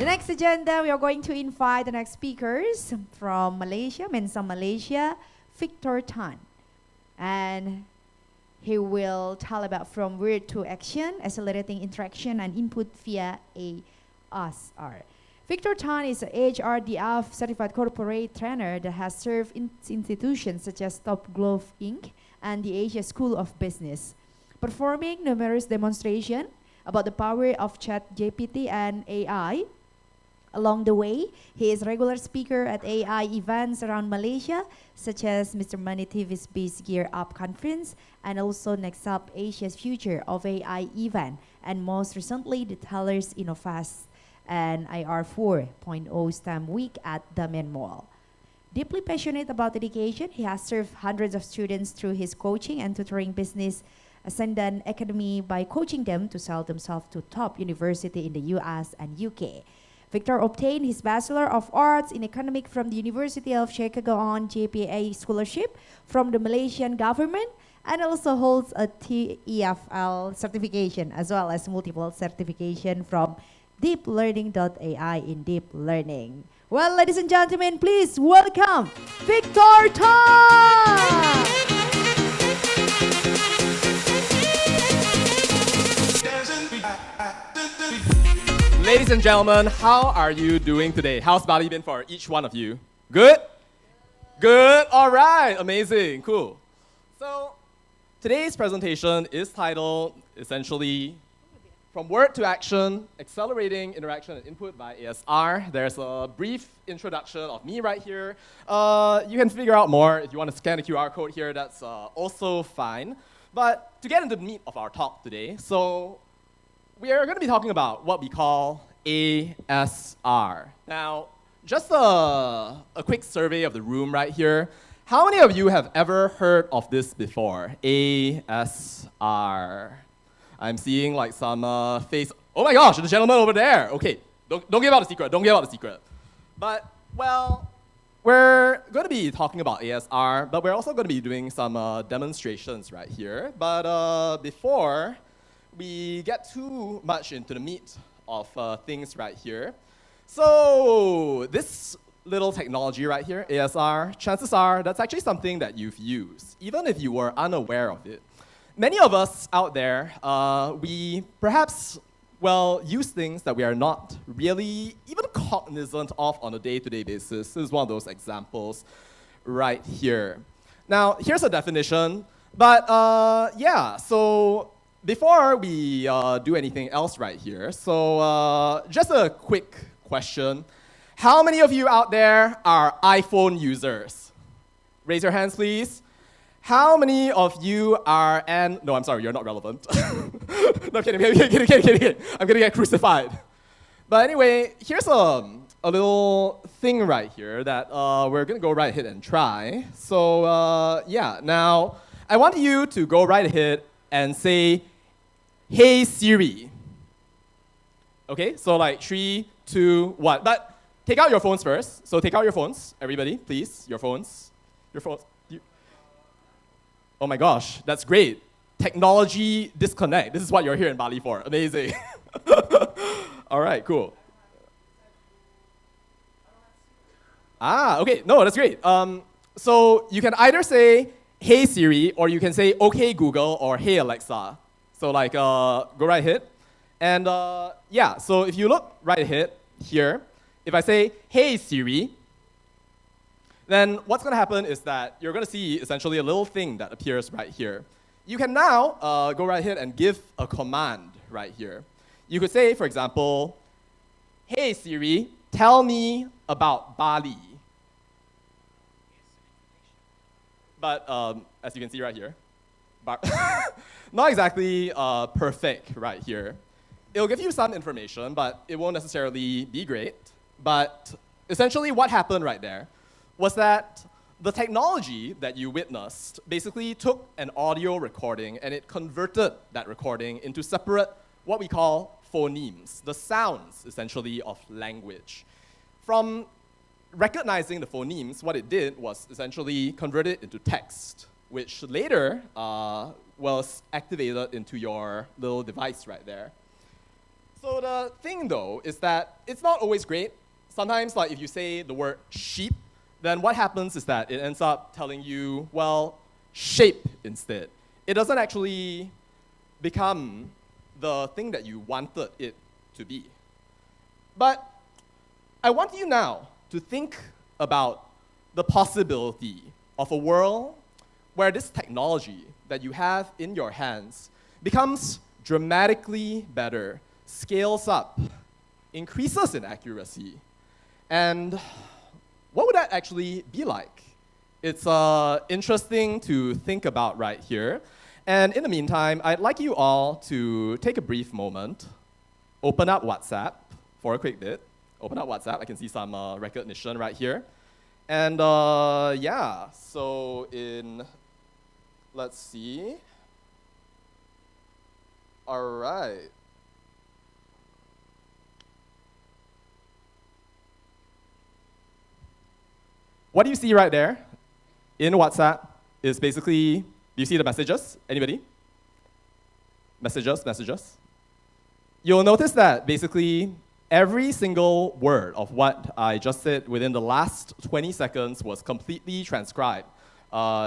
The next agenda, we are going to invite the next speakers from Malaysia, Mensa Malaysia, Victor Tan. And he will tell about from word to action, accelerating interaction and input via ASR. Victor Tan is an HRDF certified corporate trainer that has served in institutions such as Top Glove Inc. and the Asia School of Business, performing numerous demonstrations about the power of ChatGPT and AI. Along the way, he is a regular speaker at AI events around Malaysia, such as Mr. Money TV's Biz Gear Up Conference, and also Next Up Asia's Future of AI event, and most recently, the Tellers Innovast and IR 4.0 STEM Week at the Main Mall. Deeply passionate about education, he has served hundreds of students through his coaching and tutoring business Ascendant Academy by coaching them to sell themselves to top university in the US and UK. Victor obtained his Bachelor of Arts in Economics from the University of Chicago on JPA scholarship from the Malaysian government, and also holds a TEFL certification as well as multiple certification from deeplearning.ai in deep learning. Well, ladies and gentlemen, please welcome Victor Tan! Ladies and gentlemen, how are you doing today? How's Bali been for each one of you? Good? Good? All right, amazing, cool. So today's presentation is titled, essentially, From Word to Action, Accelerating Interaction and Input by ASR. There's a brief introduction of me right here. You can figure out more if you want to scan the QR code here, that's also fine. But to get into the meat of our talk today, so we are going to be talking about what we call ASR. Now, just a quick survey of the room right here. How many of you have ever heard of this before? ASR. I'm seeing like some face. Oh my gosh, the gentleman over there. Okay, don't give out the secret. Don't give out the secret. But, well, we're going to be talking about ASR, but we're also going to be doing some demonstrations right here. But before we get too much into the meat of things right here. So this little technology right here, ASR, chances are that's actually something that you've used, even if you were unaware of it. Many of us out there, we perhaps, well, use things that we are not really even cognizant of on a day-to-day basis. This is one of those examples right here. Now, here's a definition, but yeah, so before we do anything else right here, so just a quick question. How many of you out there are iPhone users? Raise your hands, please. How many of you are, no, I'm sorry, you're not relevant. No, kidding. I'm gonna get crucified. But anyway, here's a little thing right here that we're gonna go right ahead and try. So yeah, now I want you to go right ahead and say, "Hey Siri." Okay, so like 3, 2, 1. But take out your phones first. So take out your phones, everybody, please. Your phones. Oh my gosh, that's great. Technology disconnect. This is what you're here in Bali for. Amazing. All right, cool. Okay, no, that's great. So you can either say, "Hey Siri," or you can say, "Okay Google," or "Hey Alexa." So like, go right ahead. And yeah, so if you look right ahead here, if I say, "Hey Siri," then what's going to happen is that you're going to see essentially a little thing that appears right here. You can now go right ahead and give a command right here. You could say, for example, "Hey Siri, tell me about Bali." But as you can see right here, not exactly perfect right here. It'll give you some information, but it won't necessarily be great. But essentially what happened right there was that the technology that you witnessed basically took an audio recording and it converted that recording into separate, what we call phonemes, the sounds essentially of language. From recognizing the phonemes, what it did was essentially convert it into text, which later was activated into your little device right there. So the thing though is that it's not always great. Sometimes like if you say the word sheep, then what happens is that it ends up telling you, well, shape instead. It doesn't actually become the thing that you wanted it to be. But I want you now to think about the possibility of a world where this technology that you have in your hands becomes dramatically better, scales up, increases in accuracy. And what would that actually be like? It's interesting to think about right here. And in the meantime, I'd like you all to take a brief moment, open up WhatsApp for a quick bit. Open up WhatsApp, I can see some recognition right here. And yeah, so let's see. All right. What do you see right there in WhatsApp is basically, do you see the messages? Anybody? Messages? You'll notice that basically every single word of what I just said within the last 20 seconds was completely transcribed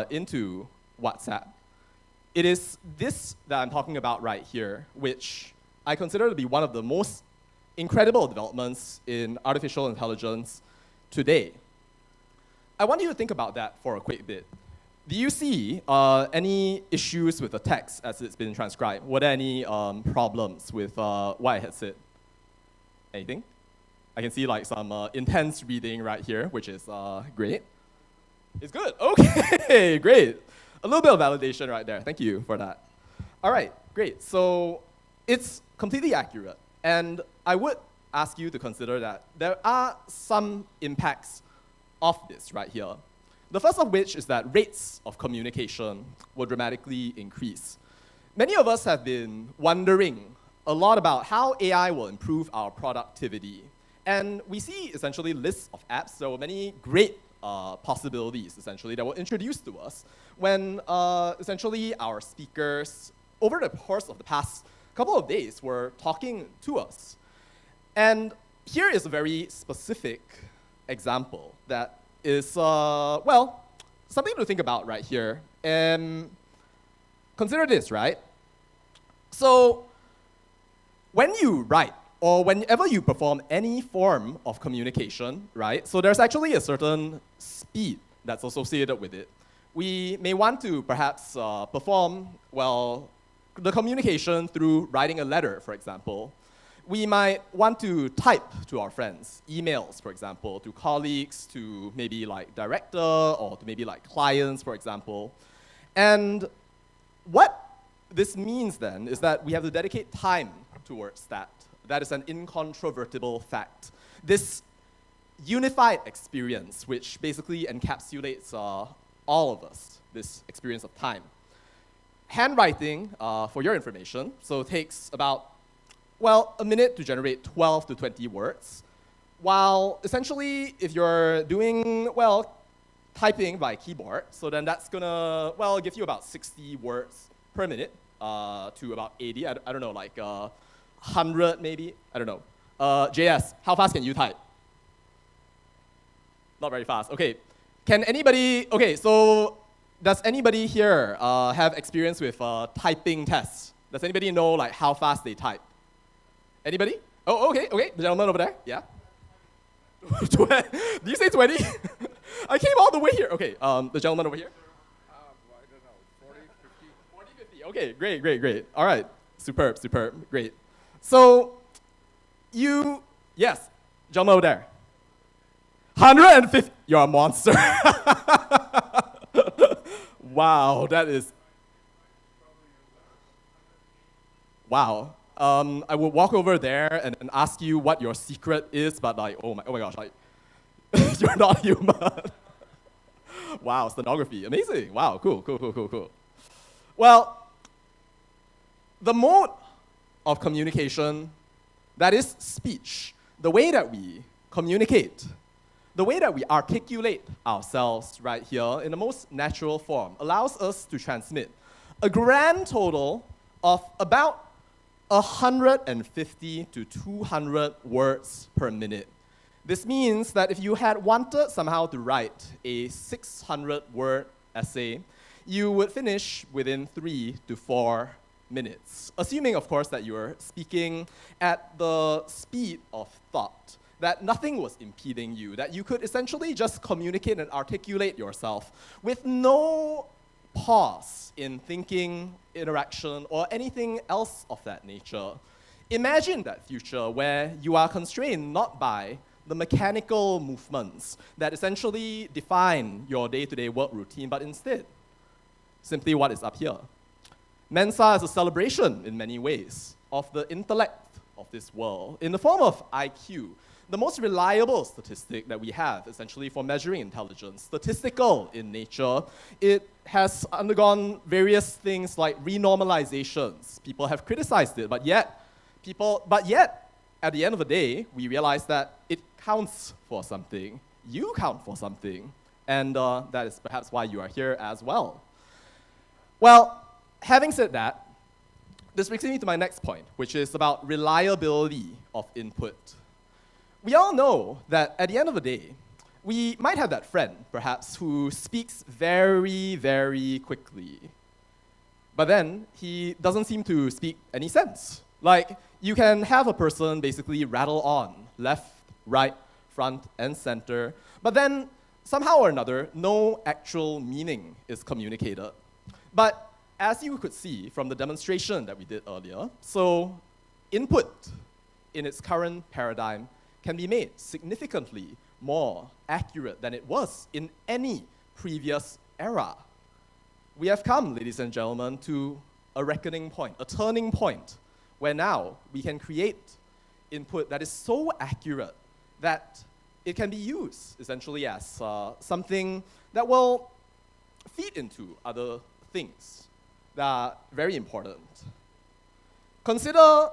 into WhatsApp. It is this that I'm talking about right here, which I consider to be one of the most incredible developments in artificial intelligence today. I want you to think about that for a quick bit. Do you see any issues with the text as it's been transcribed? Were there any problems with what I had said? Anything? I can see like some intense reading right here, which is great. It's good. Okay, great. A little bit of validation right there. Thank you for that. All right, great. So it's completely accurate. And I would ask you to consider that there are some impacts of this right here. The first of which is that rates of communication will dramatically increase. Many of us have been wondering a lot about how AI will improve our productivity. And we see essentially lists of apps. There were many great possibilities essentially that were introduced to us when essentially our speakers over the course of the past couple of days were talking to us. And here is a very specific example that is, well, something to think about right here. And consider this, right? So when you write, or whenever you perform any form of communication, right, so there's actually a certain speed that's associated with it. We may want to perhaps perform, well, the communication through writing a letter, for example. We might want to type to our friends, emails, for example, to colleagues, to maybe like director, or to maybe like clients, for example. And what this means then is that we have to dedicate time towards that. That is an incontrovertible fact. This unified experience, which basically encapsulates all of us, this experience of time. Handwriting, for your information, so takes about, well, a minute to generate 12 to 20 words, while essentially if you're doing, well, typing by keyboard, so then that's gonna, well, give you about 60 words per minute to about 80, I don't know, like 100 maybe, I don't know. JS, how fast can you type? Not very fast, okay. Can anybody, okay, so does anybody here have experience with typing tests? Does anybody know like how fast they type? Anybody? Oh, okay, the gentleman over there, yeah. Did you say 20? I came all the way here. Okay, the gentleman over here. I don't know, 40, 50? 40, 50, okay, great. All right, superb, great. So, yes, gentleman over there. 150, you're a monster. Wow, that is, wow. I will walk over there and ask you what your secret is, but like, oh my gosh, like, you're not human. Wow, stenography, amazing. Wow, cool. Well, the mode of communication, that is speech, the way that we communicate, the way that we articulate ourselves right here in the most natural form allows us to transmit a grand total of about 150 to 200 words per minute. This means that if you had wanted somehow to write a 600-word essay, you would finish within 3 to 4 minutes, assuming, of course, that you're speaking at the speed of thought, that nothing was impeding you, that you could essentially just communicate and articulate yourself with no pause in thinking, interaction, or anything else of that nature. Imagine that future where you are constrained not by the mechanical movements that essentially define your day-to-day work routine, but instead, simply what is up here. Mensa is a celebration in many ways of the intellect of this world in the form of IQ, the most reliable statistic that we have essentially for measuring intelligence, statistical in nature. It has undergone various things like renormalizations. People have criticized it, but yet, at the end of the day, we realize that it counts for something. You count for something, and that is perhaps why you are here as well. Well, having said that, this brings me to my next point, which is about reliability of input. We all know that at the end of the day, we might have that friend, perhaps, who speaks very, very quickly. But then, he doesn't seem to speak any sense. Like, you can have a person basically rattle on, left, right, front, and center, but then, somehow or another, no actual meaning is communicated. But as you could see from the demonstration that we did earlier, so input in its current paradigm can be made significantly more accurate than it was in any previous era. We have come, ladies and gentlemen, to a reckoning point, a turning point, where now we can create input that is so accurate that it can be used essentially as something that will feed into other things that are very important. Consider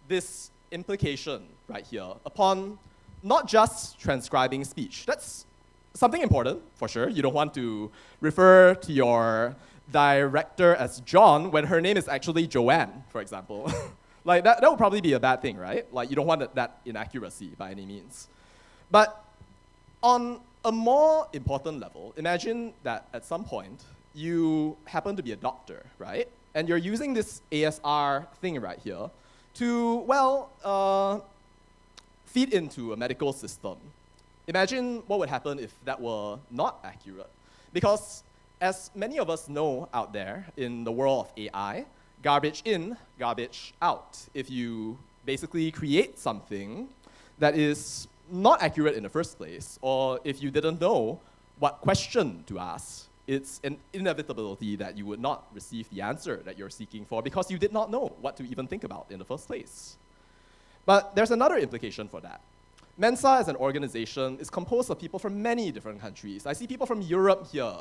this implication right here upon not just transcribing speech. That's something important, for sure. You don't want to refer to your director as John when her name is actually Joanne, for example. Like, that would probably be a bad thing, right? Like, you don't want that inaccuracy by any means. But on a more important level, imagine that at some point, you happen to be a doctor, right? And you're using this ASR thing right here to, well, feed into a medical system. Imagine what would happen if that were not accurate. Because as many of us know out there in the world of AI, garbage in, garbage out. If you basically create something that is not accurate in the first place, or if you didn't know what question to ask, it's an inevitability that you would not receive the answer that you're seeking for because you did not know what to even think about in the first place. But there's another implication for that. Mensa as an organization is composed of people from many different countries. I see people from Europe here,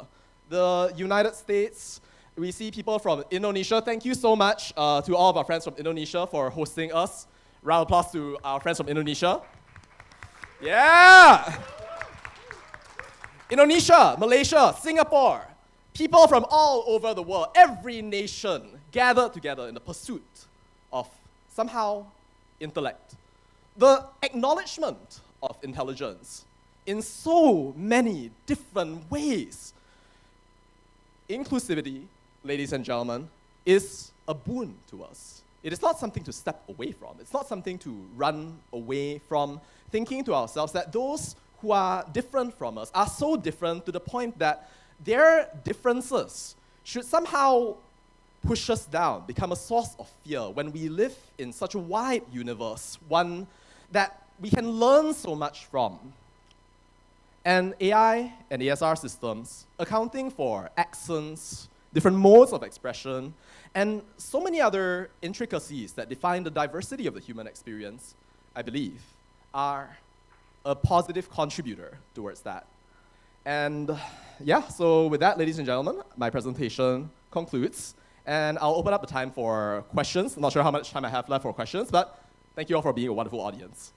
the United States. We see people from Indonesia. Thank you so much to all of our friends from Indonesia for hosting us. Round of applause to our friends from Indonesia. Yeah! Indonesia, Malaysia, Singapore, people from all over the world, every nation gathered together in the pursuit of somehow intellect. The acknowledgement of intelligence in so many different ways. Inclusivity, ladies and gentlemen, is a boon to us. It is not something to step away from. It's not something to run away from, thinking to ourselves that those who are different from us are so different to the point that their differences should somehow push us down, become a source of fear when we live in such a wide universe, one that we can learn so much from. And AI and ASR systems accounting for accents, different modes of expression, and so many other intricacies that define the diversity of the human experience, I believe, are a positive contributor towards that. And yeah, so with that, ladies and gentlemen, my presentation concludes. And I'll open up the time for questions. I'm not sure how much time I have left for questions, but thank you all for being a wonderful audience.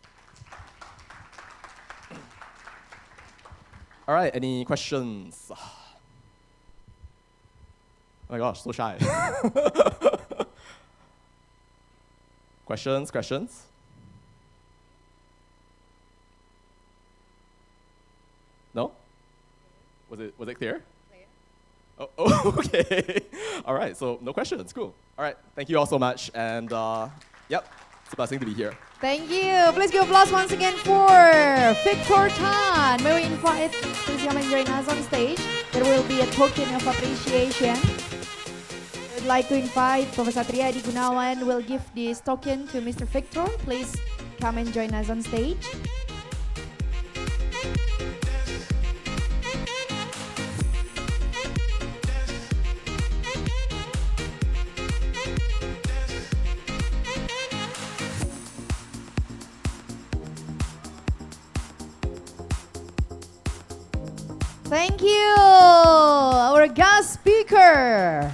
All right, any questions? Oh my gosh, so shy. Questions? No? Was it clear? Oh, okay. All right, so no questions, cool. All right, thank you all so much, and yep, it's a blessing to be here. Thank you. Please give applause once again for Victor Tan. May we invite, please come and join us on stage. There will be a token of appreciation. I'd like to invite Professor Triadi Gunawan will give this token to Mr. Victor. Please come and join us on stage. Thank you, our guest speaker.